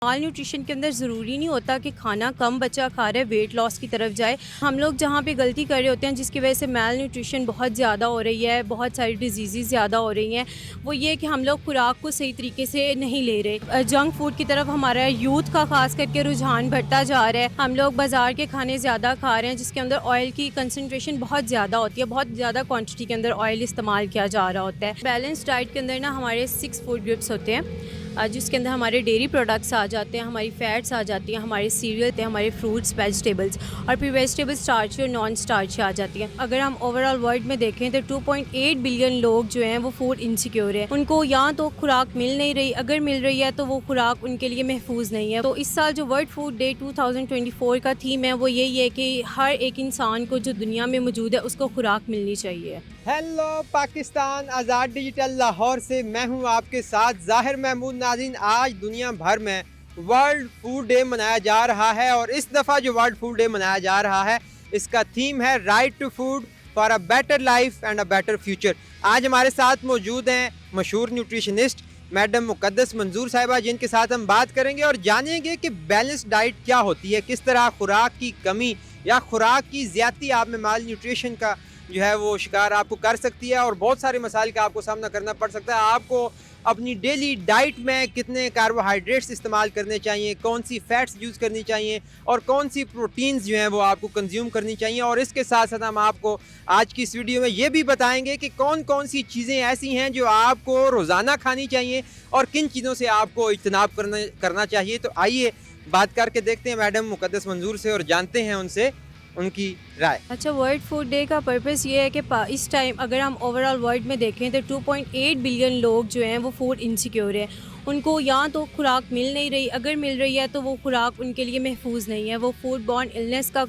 माल nutrition के अंदर ज़रूरी नहीं होता कि खाना कम बच्चा खा रहा है वेट लॉस की तरफ जाए। हम लोग जहाँ पे गलती कर रहे होते हैं जिसकी वजह से माल न्यूट्रिशन बहुत ज़्यादा हो रही है, बहुत सारी डिजीज़ ज़्यादा हो रही हैं, वो ये कि हम लोग खुराक को सही तरीके से नहीं ले रहे। जंक फूड की तरफ हमारा यूथ का खास करके रुझान बढ़ता जा रहा है। हम लोग बाज़ार के खाने ज़्यादा खा रहे हैं जिसके अंदर ऑयल की कंसनट्रेशन बहुत ज़्यादा होती है, बहुत ज़्यादा क्वान्टिटी के अंदर ऑयल इस्तेमाल किया जा रहा होता है। बैलेंस डाइट के अंदर ना हमारे 6 फूड ग्रुप्स होते हैं जिसके अंदर हमारे डेयरी प्रोडक्ट्स आ जाते हैं, हमारी फैट्स आ जाती हैं, हमारे सीरियल थे, हमारे फ्रूट्स, वेजिटेबल्स और फिर वेजिटेबल स्टार्च और नॉन स्टार्च आ जाती हैं। अगर हम ओवरऑल वर्ल्ड में देखें तो 2.8 बिलियन लोग जो हैं वो फूड इनसिक्योर हैं। उनको या तो खुराक मिल नहीं रही, अगर मिल रही है तो वो खुराक उनके लिए महफूज नहीं है। तो इस साल जो वर्ल्ड फूड डे 2024 का थीम है वो यही है कि हर एक इंसान को जो दुनिया में मौजूद है उसको खुराक मिलनी चाहिए। हेलो पाकिस्तान, आज़ाद डिजिटल लाहौर से मैं हूं आपके साथ ज़ाहिर महमूद। नाज़रीन, आज दुनिया भर में वर्ल्ड फूड डे मनाया जा रहा है और इस दफ़ा जो वर्ल्ड फूड डे मनाया जा रहा है इसका थीम है right to food for a better life and a better future. आज हमारे साथ मौजूद हैं मशहूर न्यूट्रिशनिस्ट मैडम मुक़द्दस मंजूर साहिबा, जिनके साथ हम बात करेंगे और जानेंगे कि बैलेंस डाइट क्या होती है, किस तरह खुराक की कमी या खुराक की ज़्यादती आप में माल न्यूट्रिशन का जो है वो शिकार आपको कर सकती है और बहुत सारे मसाइल का आपको सामना करना पड़ सकता है। आपको अपनी डेली डाइट में कितने कार्बोहाइड्रेट्स इस्तेमाल करने चाहिए, कौन सी फैट्स यूज़ करनी चाहिए और कौन सी प्रोटीन्स जो हैं वो आपको कंज्यूम करनी चाहिए। और इसके साथ साथ हम आपको आज की इस वीडियो में ये भी बताएंगे कि कौन कौन सी चीज़ें ऐसी हैं जो आपको रोज़ाना खानी चाहिए और किन चीज़ों से आपको इज्तनाब करना चाहिए। तो आइए बात करके देखते हैं मैडम मुक़द्दस मंजूर से और जानते हैं उनसे उनकी राय। अच्छा, वर्ल्ड फूड डे का पर्पस ये है कि इस टाइम अगर हम ओवरऑल वर्ल्ड में देखें तो 2.8 बिलियन लोग जो हैं वो फूड इनसिक्योर हैं। उनको या तो खुराक मिल नहीं रही, अगर मिल रही है तो वो खुराक उनके लिए महफूज नहीं है, वो फूड बॉर्न इलनेस का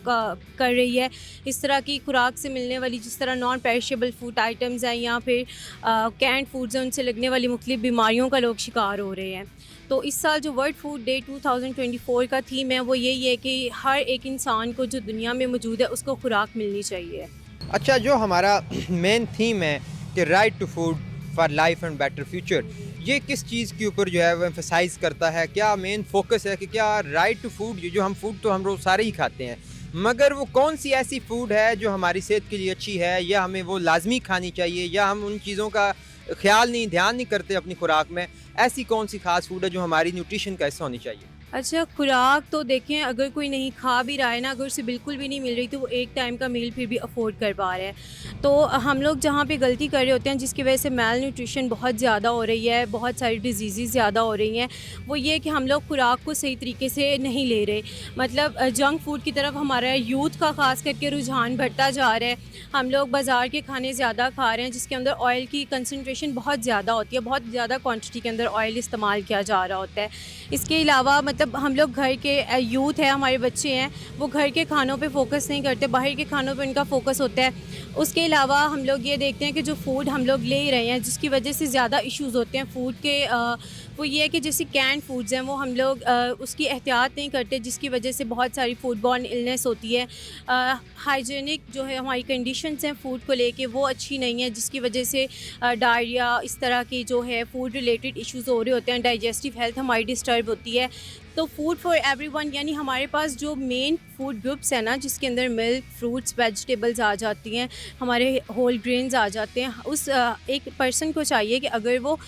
कर रही है। इस तरह की खुराक से मिलने वाली जिस तरह नॉन पेरिशेबल फूड आइटम्स हैं या फिर कैंड फूड्स हैं, उनसे लगने वाली मुख्तलिफ बीमारियों का लोग शिकार हो रहे हैं। तो इस साल जो वर्ल्ड फूड डे 2024 का थीम है वो यही है कि हर एक इंसान को जो दुनिया में मौजूद है उसको खुराक मिलनी चाहिए। अच्छा, जो हमारा मेन थीम है कि right to food for life and better future, ये किस चीज़ के ऊपर जो है वो एम्फसाइज़ करता है? क्या मेन फोकस है कि क्या राइट टू फूड, जो हम फूड तो हम रोज़ सारे ही खाते हैं, मगर वो कौन सी ऐसी फूड है जो हमारी सेहत के लिए अच्छी है या हमें वो लाजमी खानी चाहिए या हम उन चीज़ों का ध्यान नहीं करते अपनी खुराक में? ऐसी कौन सी खास फूड है जो हमारी न्यूट्रिशन का हिस्सा होनी चाहिए? अच्छा, खुराक तो देखें, अगर कोई नहीं खा भी रहा है ना, अगर उसे बिल्कुल भी नहीं मिल रही तो वो एक टाइम का मील फिर भी अफोर्ड कर पा रहा है। तो हम लोग जहाँ पे गलती कर रहे होते हैं जिसकी वजह से माल न्यूट्रिशन बहुत ज़्यादा हो रही है, बहुत सारी डिजीज़ ज़्यादा हो रही हैं, वो ये कि हम लोग खुराक को सही तरीके से नहीं ले रहे। मतलब जंक फूड की तरफ हमारा यूथ का खास करके रुझान बढ़ता जा रहा है। हम लोग बाज़ार के खाने ज़्यादा खा रहे हैं जिसके अंदर ऑयल की कंसनट्रेशन बहुत ज़्यादा होती है, बहुत ज़्यादा क्वान्टिटी के अंदर ऑयल इस्तेमाल किया जा रहा होता है। इसके अलावा मतलब हम लोग घर के यूथ है, हमारे बच्चे हैं, वो घर के खानों पे फोकस नहीं करते, बाहर के खानों पे उनका फोकस होता है। उसके अलावा हम लोग ये देखते हैं कि जो फूड हम लोग ले रहे हैं जिसकी वजह से ज़्यादा इश्यूज़ होते हैं फूड के, वो ये है कि जैसे कैंड फूड्स हैं वो हम लोग उसकी एहतियात नहीं करते जिसकी वजह से बहुत सारी फूड बॉर्न इलनेस होती है। हाइजीनिक जो है हमारी कंडीशंस हैं फूड को लेके वो अच्छी नहीं है जिसकी वजह से डायरिया, इस तरह की जो है फूड रिलेटेड इश्यूज़ हो रहे होते हैं, डाइजेस्टिव हेल्थ हमारी डिस्टर्ब होती है। तो फूड फॉर एवरीवन यानी हमारे पास जो मेन फूड ग्रुप्स हैं ना जिसके अंदर मिल्क, फ्रूट्स, वेजिटेबल्स आ जाती हैं, हमारे होल ग्रेन्स आ जाते हैं, उस एक पर्सन को चाहिए कि अगर वो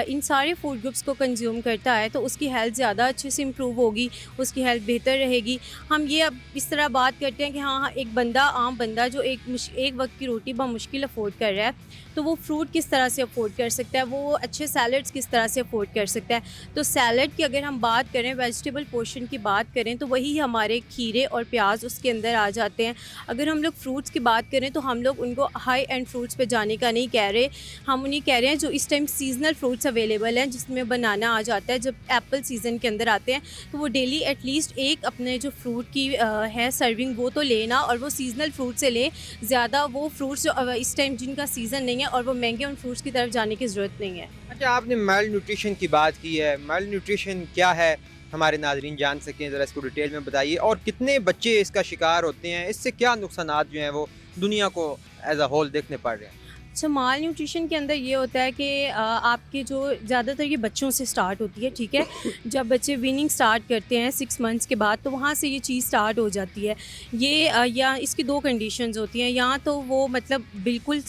इन सारे फूड ग्रुप्स को कंज्यूम करता है तो उसकी हेल्थ ज़्यादा अच्छे से इम्प्रूव होगी, उसकी हेल्थ बेहतर रहेगी। हम ये अब इस तरह बात करते हैं कि हाँ, एक बंदा, आम बंदा जो एक वक्त की रोटी मुश्किल अफोर्ड कर रहा है तो वो फ्रूट किस तरह से अफोर्ड कर सकता है, वो अच्छे सैलड्स किस तरह से अफोर्ड कर सकता है। तो सैलड की अगर हम बात करें, वेजिटेबल पोर्शन की बात करें तो वही हमारे खीरे और प्याज उसके अंदर आ जाते हैं। अगर हम लोग फ्रूट्स की बात करें तो हम लोग उनको हाई एंड फ्रूट्स पे जाने का नहीं कह रहे, हम उन्हें कह रहे हैं जो इस टाइम सीजनल फ्रूट्स अवेलेबल हैं, जिसमें बनाना आ जाता है। जब एप्पल सीज़न के अंदर आते हैं तो वो डेली एटलीस्ट एक अपने जो फ्रूट की है सर्विंग वो तो लेना, और वो सीजनल फ्रूट से लें। ज़्यादा वो फ्रूट्स जो इस टाइम जिनका सीज़न नहीं है और वो महंगे उन फ्रूट्स की तरफ जाने की ज़रूरत नहीं है। अच्छा, आपने माल न्यूट्रिशन की बात की है, माल न्यूट्रिशन क्या है हमारे नाजरीन जान सकें, ज़रा इसको डिटेल में बताइए और कितने बच्चे इसका शिकार होते हैं, इससे क्या नुकसानात जो हैं वो दुनिया को एज अ होल देखने पड़ रहे हैं? अच्छा, माल न्यूट्रिशन के अंदर ये होता है कि आपके जो ज़्यादातर ये बच्चों से स्टार्ट होती है, ठीक है? जब बच्चे वीनिंग स्टार्ट करते हैं 6 मंथ्स के बाद, तो वहाँ से ये चीज़ स्टार्ट हो जाती है। ये या इसकी 2 कंडीशंस होती हैं, या तो वो मतलब बिल्कुल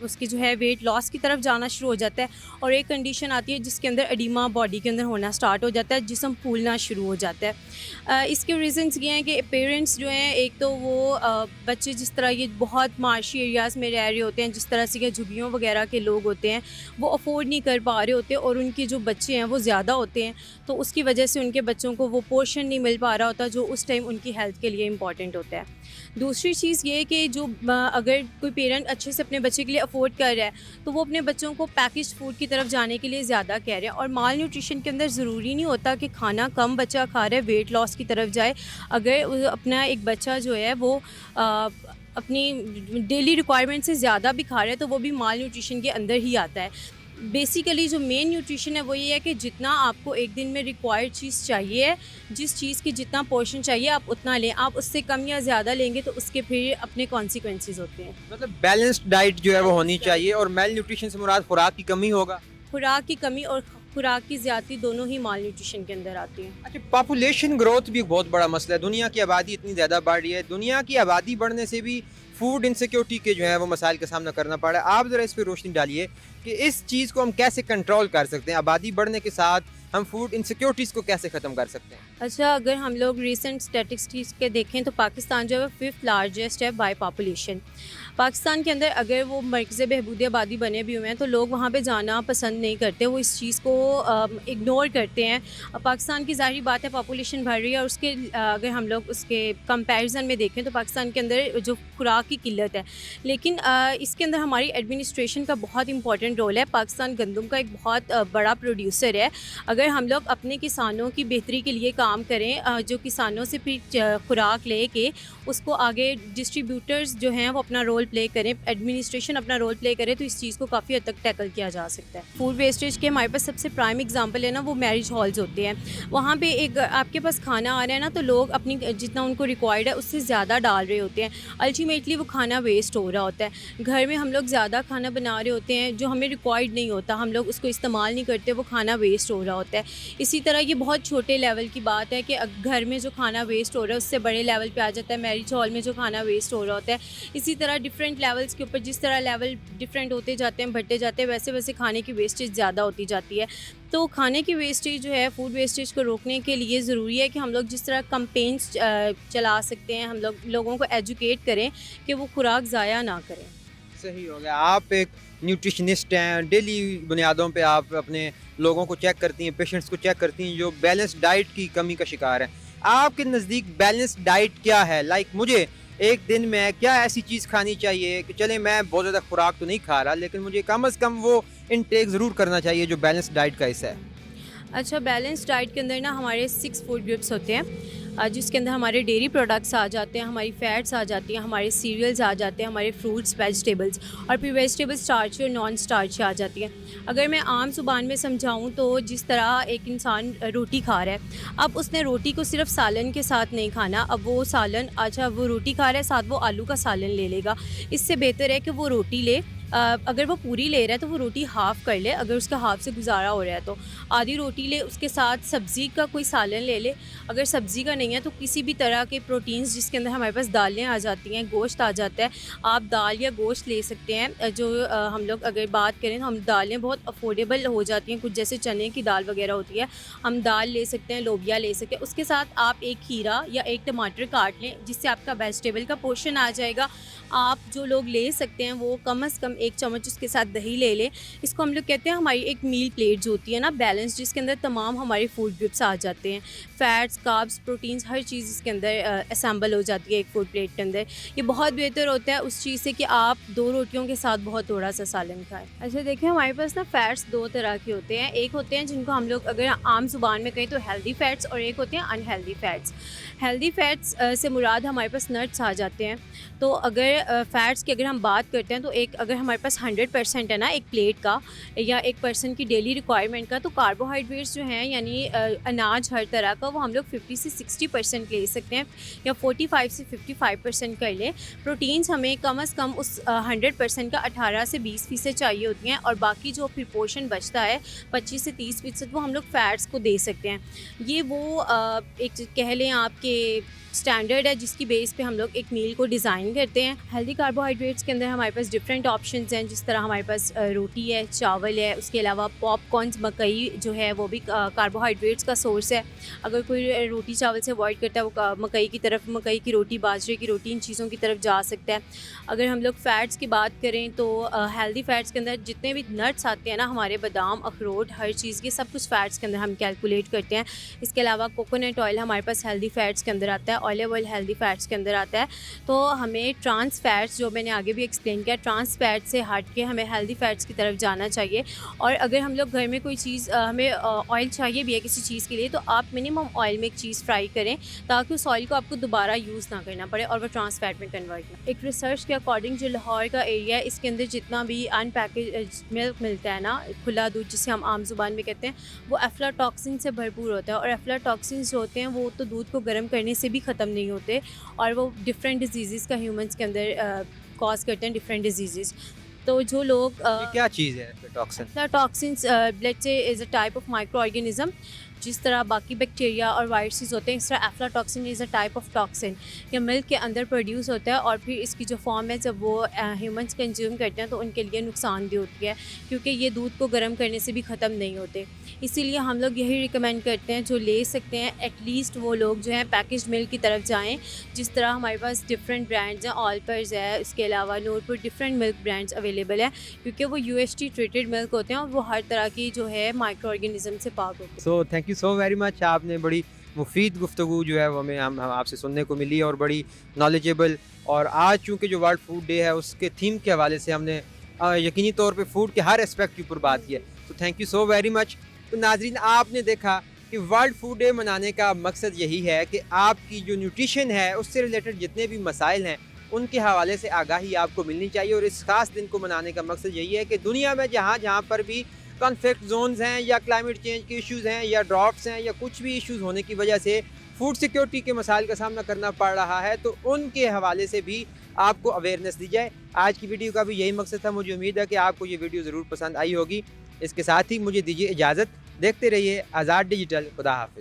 उसकी जो है वेट लॉस की तरफ जाना शुरू हो जाता है, और एक कंडीशन आती है जिसके अंदर एडिमा बॉडी के अंदर होना स्टार्ट हो जाता है, जिस्म फूलना शुरू हो जाता है। इसके रीज़न्स ये हैं कि पेरेंट्स जो हैं, एक तो वो बच्चे जिस तरह ये बहुत मार्शी एरियाज़ में रह रहे होते हैं, जिस तरह से कि झुग्गियों वगैरह के लोग होते हैं, वो अफोर्ड नहीं कर पा रहे होते, और उनके जो बच्चे हैं वो ज़्यादा होते हैं, तो उसकी वजह से उनके बच्चों को वो पोर्शन नहीं मिल पा रहा होता जो उस टाइम उनकी हेल्थ के लिए इम्पॉर्टेंट होता है। दूसरी चीज़ ये है कि जो अगर कोई पेरेंट अच्छे से अपने बच्चे के लिए अफोर्ड कर रहा है, तो वो अपने बच्चों को पैकेज्ड फूड की तरफ जाने के लिए ज़्यादा कह रहे हैं। और माल न्यूट्रिशन के अंदर ज़रूरी नहीं होता कि खाना कम बच्चा खा रहा है वेट लॉस की तरफ जाए। अगर अपना एक बच्चा जो है वो अपनी डेली रिक्वायरमेंट से ज़्यादा भी खा रहा है, तो वो भी माल न्यूट्रिशन के अंदर ही आता है। बेसिकली जो मेन न्यूट्रिशन है वो ये है कि जितना आपको एक दिन में रिक्वायर्ड चीज़ चाहिए, जिस चीज़ की जितना पोर्शन चाहिए आप उतना लें। आप उससे कम या ज़्यादा लेंगे तो उसके फिर अपने कॉन्सिक्वेंसेस होते हैं। मतलब बैलेंस्ड डाइट जो है वो होनी चाहिए, और मेल न्यूट्रिशन से मुराद खुराक की कमी होगा। खुराक की कमी और खुराक की ज़्यादती दोनों ही माल न्यूट्रिशन के अंदर आती हैं। अच्छा, पॉपुलेशन ग्रोथ भी एक बहुत बड़ा मसला है। दुनिया की आबादी इतनी ज़्यादा बढ़ रही है, दुनिया की आबादी बढ़ने से भी फूड इनसिक्योरिटी के जो है वो मसाइल का सामना करना पड़ रहा है। आप ज़रा इस पर रोशनी डालिए कि इस चीज़ को हम कैसे कंट्रोल कर सकते हैं, आबादी बढ़ने के साथ हम फूड इनसिक्योरिटीज़ को कैसे ख़त्म कर सकते हैं। अच्छा, अगर हम लोग रिसेंट स्टैटिस्टिक्स के देखें तो पाकिस्तान जो है वो 5th लार्जेस्ट है बाय पॉपुलेशन। पाकिस्तान के अंदर अगर वो मरकज़ बहबूद आबादी बने भी हुए हैं, तो लोग वहाँ पे जाना पसंद नहीं करते, वो इस चीज़ को इग्नोर करते हैं। पाकिस्तान की ज़ाहिर बात है पॉपुलेशन बढ़ रही है, और उसके अगर हम लोग उसके कंपैरिजन में देखें तो पाकिस्तान के अंदर जो खुराक की किल्लत है, लेकिन इसके अंदर हमारी एडमिनिस्ट्रेशन का बहुत इंपॉर्टेंट रोल है। पाकिस्तान गंदम का एक बहुत बड़ा प्रोड्यूसर है। अगर हम लोग अपने किसानों की बेहतरी के लिए काम करें, जो किसानों से फिर खुराक ले के उसको आगे डिस्ट्रीब्यूटर्स जो हैं वो अपना रोल प्ले करें, एडमिनिस्ट्रेशन अपना रोल प्ले करे, तो इस चीज़ को काफ़ी हद तक टैकल किया जा सकता है। फूड वेस्टेज के हमारे पास सबसे प्राइम एग्जांपल है ना, वो मैरिज हॉल्स होते हैं। वहाँ पे एक आपके पास खाना आ रहा है ना, तो लोग अपनी जितना उनको रिक्वायर्ड है उससे ज़्यादा डाल रहे होते हैं। अल्टीमेटली वो खाना वेस्ट हो रहा होता है। घर में हम लोग ज़्यादा खाना बना रहे होते हैं जो हमें रिक्वायर्ड नहीं होता, हम लोग उसको इस्तेमाल नहीं करते, वो खाना वेस्ट हो रहा होता है। इसी तरह ये बहुत छोटे लेवल की बात है कि घर में जो खाना वेस्ट हो रहा है उससे बड़े लेवल पे आ जाता है मैरिज हॉल में जो खाना वेस्ट हो रहा होता है। इसी तरह डिफरेंट लेवल्स के ऊपर जिस तरह लेवल डिफरेंट होते जाते हैं, बढ़ते जाते हैं, वैसे वैसे खाने की वेस्टेज ज़्यादा होती जाती है। तो खाने की वेस्टेज जो है, फूड वेस्टेज को रोकने के लिए ज़रूरी है कि हम लोग जिस तरह कैंपेन्स चला सकते हैं, हम लोग लोगों को एजुकेट करें कि वो खुराक ज़ाया ना करें। सही हो गया। आप एक न्यूट्रिशनिस्ट हैं, डेली बुनियादों पे आप अपने लोगों को चेक करती हैं, पेशेंट्स को चेक करती हैं जो बैलेंस्ड डाइट की कमी का शिकार हैं। आपके नज़दीक बैलेंस्ड डाइट क्या है? लाइक मुझे एक दिन में क्या ऐसी चीज़ खानी चाहिए कि चले मैं बहुत ज़्यादा खुराक तो नहीं खा रहा, लेकिन मुझे कम से कम वो इनटेक ज़रूर करना चाहिए जो बैलेंस्ड डाइट का हिस्सा है। अच्छा, बैलेंस डाइट के अंदर ना हमारे 6 फूड ग्रुप्स होते हैं, जिसके अंदर हमारे डेयरी प्रोडक्ट्स आ जाते हैं, हमारी फैट्स आ जाती हैं, हमारे सीरियल्स आ जाते हैं, हमारे फ्रूट्स, वेजिटेबल्स, और फिर वेजिटेबल स्टार्च और नॉन स्टार्च आ जाती हैं। अगर मैं आम ज़ुबान में समझाऊँ तो जिस तरह एक इंसान रोटी खा रहा है, अब उसने रोटी को सिर्फ सालन के साथ नहीं खाना। अब वो सालन, अच्छा वो रोटी खा रहा है, साथ वो आलू का सालन ले लेगा। इससे बेहतर है कि वो रोटी ले, अगर वो पूरी ले रहा है तो वो रोटी हाफ़ कर ले, अगर उसका हाफ़ से गुजारा हो रहा है तो आधी रोटी ले, उसके साथ सब्ज़ी का कोई सालन ले ले। अगर सब्ज़ी का नहीं है तो किसी भी तरह के प्रोटीन्स, जिसके अंदर हमारे पास दालें आ जाती हैं, गोश्त आ जाता है, आप दाल या गोश्त ले सकते हैं। जो हम लोग अगर बात करें तो हम दालें बहुत अफोर्डेबल हो जाती हैं, कुछ जैसे चने की दाल वगैरह होती है, हम दाल ले सकते हैं, लोबिया ले सकते हैं। उसके साथ आप एक खीरा या एक टमाटर काट लें, जिससे आपका वेजिटेबल का पोर्शन आ जाएगा। आप जो लोग ले सकते हैं वो कम से कम 1 चम्मच उसके साथ दही ले लें। इसको हम लोग कहते हैं हमारी एक मील प्लेट जो होती है ना बैलेंस, जिसके अंदर तमाम हमारे फूड ग्रुप्स आ जाते हैं, फैट्स, कार्ब्स, प्रोटीन्स, हर चीज़ इसके अंदर असेंबल हो जाती है एक फूड प्लेट के अंदर। ये बहुत बेहतर होता है उस चीज़ से कि आप 2 रोटियों के साथ बहुत थोड़ा सा सालन खाएं। अच्छा देखिए, हमारे पास ना फ़ैट्स 2 तरह के होते हैं। एक होते हैं जिनको हम लोग अगर आम ज़ुबान में कहें तो हेल्दी फ़ैट्स, और एक होते हैं अनहेल्दी फ़ैट्स। हेल्दी फ़ैट्स से मुराद हमारे पास नट्स आ जाते हैं। तो अगर फ़ैट्स की अगर हम बात करते हैं तो एक अगर हमारे पास 100% है ना एक प्लेट का या एक पर्सन की डेली रिक्वायरमेंट का, तो कार्बोहाइड्रेट्स जो हैं यानी अनाज हर तरह का वो हम लोग 50 से 60% ले सकते हैं या 45 से 55% कर लें। प्रोटीन्स हमें कम से कम उस 100% का 18 से 20% चाहिए होती हैं, और बाकी जो फिर पोर्शन बचता है 25 से 30% वो हम लोग फ़ैट्स को दे सकते हैं। ये वो एक कह लें आपके स्टैंडर्ड है जिसकी बेस पे हम लोग एक मील को डिज़ाइन करते हैं। हेल्दी कार्बोहाइड्रेट्स के अंदर हमारे पास डिफरेंट ऑप्शंस हैं, जिस तरह हमारे पास रोटी है, चावल है, उसके अलावा पॉपकॉर्न्स, मकई जो है वो भी कार्बोहाइड्रेट्स का सोर्स है। अगर कोई रोटी चावल से अवॉइड करता है वो मकई की तरफ, मकई की रोटी, बाजरे की रोटी, इन चीज़ों की तरफ जा सकता है। अगर हम लोग फ़ैट्स की बात करें तो हेल्दी फ़ैट्स के अंदर जितने भी नट्स आते हैं ना, हमारे बादाम, अखरोट, हर चीज़ के सब कुछ फ़ैट्स के अंदर हम कैलकुलेट करते हैं। इसके अलावा कोकोनट ऑयल हमारे पास हेल्दी फ़ैट्स के अंदर आता है, ऑलिव ऑयल हेल्दी फ़ैट्स के अंदर आता है। तो हमें ट्रांस फ़ैट्स, जो मैंने आगे भी एक्सप्लेन किया, ट्रांस फ़ैट से हट के हमें हेल्दी फ़ैट्स की तरफ जाना चाहिए। और अगर हम लोग घर में कोई चीज़ हमें ऑयल चाहिए भी है किसी चीज़ के लिए, तो आप मिनिमम ऑयल में एक चीज़ फ्राई करें ताकि उस ऑयल को आपको दोबारा यूज़ ना करना पड़े और वो ट्रांस फ़ैट में कन्वर्ट ना। एक रिसर्च के अकॉर्डिंग जो लाहौर का एरिया है, इसके अंदर जितना भी अनपैकेज मिल्क मिलता है ना, खुला दूध जिसे हम आम ज़ुबान में कहते हैं, वो एफ्लाटॉक्सिन से भरपूर होता है। और एफ्लाटॉक्सिन्स जो होते हैं वो तो दूध को गर्म करने से भी ख़त्म नहीं होते, और वो डिफरेंट डिजीज़ का ह्यूमंस के अंदर कॉज करते हैं, डिफरेंट डिजीज़। तो जो लोग ये क्या चीज़ है टॉक्सिन? टॉक्सिन्स ब्लड से is a type of micro organism. जिस तरह बाकी बैक्टीरिया और वायरसेस होते हैं, इस तरह aflatoxin is a type of toxin, ये मिल्क के अंदर प्रोड्यूस होता है, और फिर इसकी जो फॉर्म है जब वो ह्यूमंस कंज्यूम करते हैं तो उनके लिए नुकसानदेह होती है, क्योंकि ये दूध को गर्म करने से भी ख़त्म नहीं होते। इसीलिए हम लोग यही रिकमेंड करते हैं, जो ले सकते हैं एटलीस्ट वो लोग जो हैं पैकेज मिल्क की तरफ जाएँ। जिस तरह हमारे पास डिफरेंट ब्रांड्स हैं, ऑलपर्स है, इसके अलावा Noorpur, different milk brands available है, क्योंकि वो UHT ट्रीटेड मिल्क होते हैं और वो हर तरह की जो है माइक्रो ऑर्गेनिज्म से पाक होते हैं। So thank you so very much. आपने बड़ी मुफीद गुफ्तगू जो है वो हमें हम आपसे सुनने को मिली और बड़ी नॉलेजेबल। और आज चूँकि जो वर्ल्ड फूड डे है उसके थीम के हवाले से हमने यकीनी तौर पे फूड के हर एस्पेक्ट के ऊपर बात की है। तो thank you so very much. तो नाजरीन, आपने देखा कि वर्ल्ड फूड डे मनाने का मकसद यही है कि आपकी जो न्यूट्रिशन है उससे रिलेटेड जितने भी मसाइल हैं उनके हवाले से आगाही आपको मिलनी चाहिए। और इस खास दिन को मनाने का मकसद यही है कि दुनिया में जहाँ जहाँ पर भी कॉन्फ्लिक्ट जोन्स हैं या क्लाइमेट चेंज के इश्यूज़ हैं या ड्रॉट्स हैं या कुछ भी इश्यूज़ होने की वजह से फूड सिक्योरिटी के मसाइल का सामना करना पड़ रहा है, तो उनके हवाले से भी आपको अवेयरनेस दी जाए। आज की वीडियो का भी यही मकसद था। मुझे उम्मीद है कि आपको ये वीडियो ज़रूर पसंद आई होगी। इसके साथ ही मुझे दीजिए इजाज़त। देखते रहिए आज़ाद डिजिटल। खुदा हाफिज़।